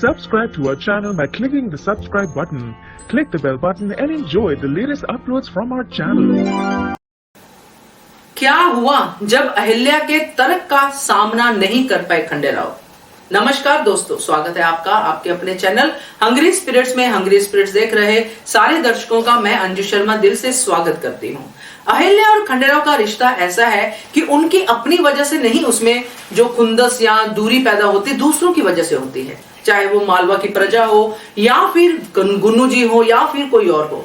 Subscribe to our channel by clicking the subscribe button. Click the bell button and enjoy the latest uploads from our channel. क्या हुआ जब अहिल्या के तर्क का सामना नहीं कर पाए खंडेराव। नमस्कार दोस्तों, स्वागत है आपका आपके अपने चैनल हंग्री स्पिरिट्स में। हंग्री स्पिरिट्स देख रहे सारे दर्शकों का मैं अंजू शर्मा दिल से स्वागत करती हूँ। अहिल्या और खंडेराव का रिश्ता ऐसा है कि उनकी अपनी वजह से नहीं, उसमें जो खुंदस या दूरी पैदा होती दूसरों की वजह से होती है, चाहे वो मालवा की प्रजा हो या फिर गुन्नू जी हो या फिर कोई और हो।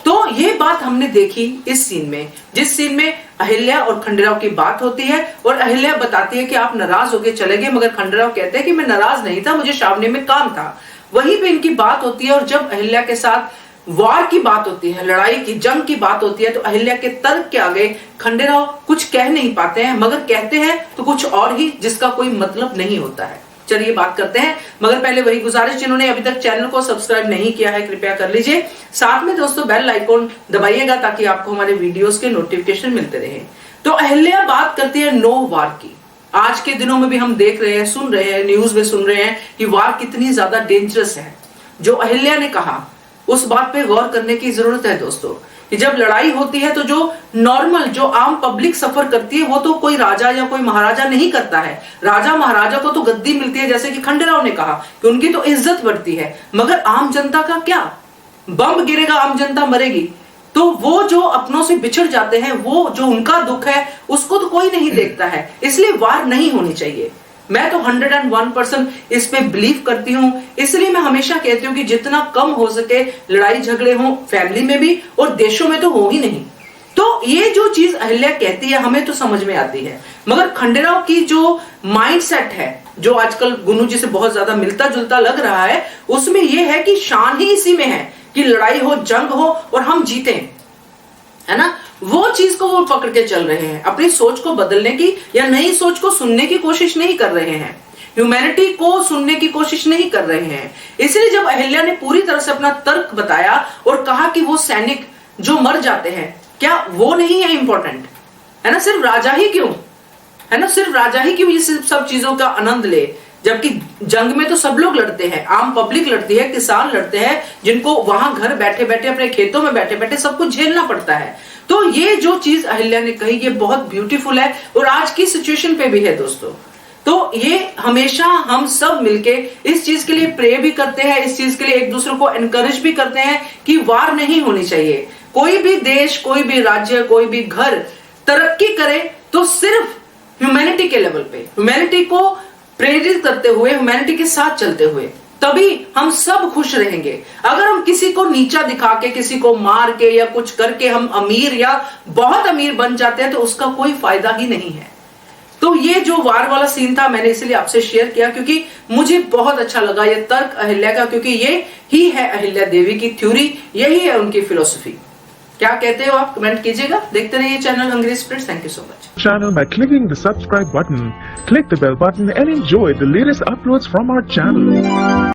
तो ये बात हमने देखी इस सीन में, जिस सीन में अहिल्या और खंडेराव की बात होती है और अहिल्या बताती है कि आप नाराज होके चले गए, मगर खंडेराव कहते हैं कि मैं नाराज नहीं था, मुझे छावनी में काम था। वहीं पे इनकी बात होती है और जब अहिल्या के साथ वार की बात होती है, लड़ाई की जंग की बात होती है, तो अहिल्या के तर्क के आगे खंडेराव कुछ कह नहीं पाते हैं, मगर कहते हैं तो कुछ और ही जिसका कोई मतलब नहीं होता है। चलिए बात करते हैं, मगर पहले वही गुजारिश, जिन्होंने अभी तक चैनल को सब्सक्राइब नहीं किया है कृपया कर लीजिए। साथ में दोस्तों बेल आइकॉन दबाइएगा ताकि आपको हमारे वीडियोस के नोटिफिकेशन मिलते रहे। तो अहिल्या बात करती है नो वार की। आज के दिनों में भी हम देख रहे हैं, सुन रहे हैं, न्यूज में सुन रहे हैं कि वार कितनी ज्यादा डेंजरस है। जो अहिल्या ने कहा उस बात पे गौर करने की जरूरत है दोस्तों, कि जब लड़ाई होती है तो जो नॉर्मल, जो आम पब्लिक सफर करती है वो तो कोई राजा या कोई महाराजा नहीं करता है। राजा महाराजा को तो गद्दी मिलती है, जैसे कि खंडेराव ने कहा कि उनकी तो इज्जत बढ़ती है, मगर आम जनता का क्या? बम गिरेगा, आम जनता मरेगी। तो वो जो अपनों से बिछड़ जाते हैं, वो जो उनका दुख है उसको तो कोई नहीं देखता है, इसलिए वार नहीं होनी चाहिए। मैं तो 101% इस पे बिलीव करती हूं, इसलिए मैं हमेशा कहती हूं कि जितना कम हो सके लड़ाई झगड़े हो, फैमिली में भी और देशों में तो हो ही नहीं। तो ये जो चीज अहिल्या कहती है हमें तो समझ में आती है, मगर खंडेराव की जो माइंडसेट है, जो आजकल गुन्नू जी से बहुत ज्यादा मिलता जुलता लग रहा है, उसमें यह है कि शान ही इसी में है कि लड़ाई हो, जंग हो और हम जीते, है ना। वो चीज को वो पकड़ के चल रहे हैं, अपनी सोच को बदलने की या नई सोच को सुनने की कोशिश नहीं कर रहे हैं, ह्यूमैनिटी को सुनने की कोशिश नहीं कर रहे हैं। इसलिए जब अहिल्या ने पूरी तरह से अपना तर्क बताया और कहा कि वो सैनिक जो मर जाते हैं, क्या वो नहीं है इंपॉर्टेंट, है ना, सिर्फ राजा ही क्यों, है ना, सिर्फ राजा ही क्यों ये सब चीजों का आनंद ले, जबकि जंग में तो सब लोग लड़ते हैं, आम पब्लिक लड़ती है, किसान लड़ते हैं, जिनको वहां घर बैठे बैठे अपने खेतों में बैठे बैठे सब कुछ झेलना पड़ता है। तो ये जो चीज अहिल्या ने कही ये बहुत ब्यूटीफुल है और आज की सिचुएशन पे भी है दोस्तों। तो ये हमेशा हम सब मिलके इस चीज के लिए प्रे भी करते हैं, इस चीज के लिए एक दूसरे को एनकरेज भी करते हैं कि वार नहीं होनी चाहिए। कोई भी देश, कोई भी राज्य, कोई भी घर तरक्की करे तो सिर्फ ह्यूमैनिटी के लेवल पे, ह्यूमैनिटी को प्रेरित करते हुए, ह्यूमैनिटी के साथ चलते हुए, तभी हम सब खुश रहेंगे। अगर हम किसी को नीचा दिखा के, किसी को मार के या कुछ करके हम अमीर या बहुत अमीर बन जाते हैं तो उसका कोई फायदा ही नहीं है। तो ये जो वार वाला सीन था मैंने इसलिए आपसे शेयर किया क्योंकि मुझे बहुत अच्छा लगा ये तर्क अहिल्या का, क्योंकि ये ही है अहिल्या देवी की थ्योरी, यही है उनकी फिलोसफी। क्या कहते हो आप? कमेंट कीजिएगा। देखते रहिए channel hungry spirits. Thank you so much. Channel by clicking the subscribe button. Click the bell button and enjoy the latest uploads from our channel.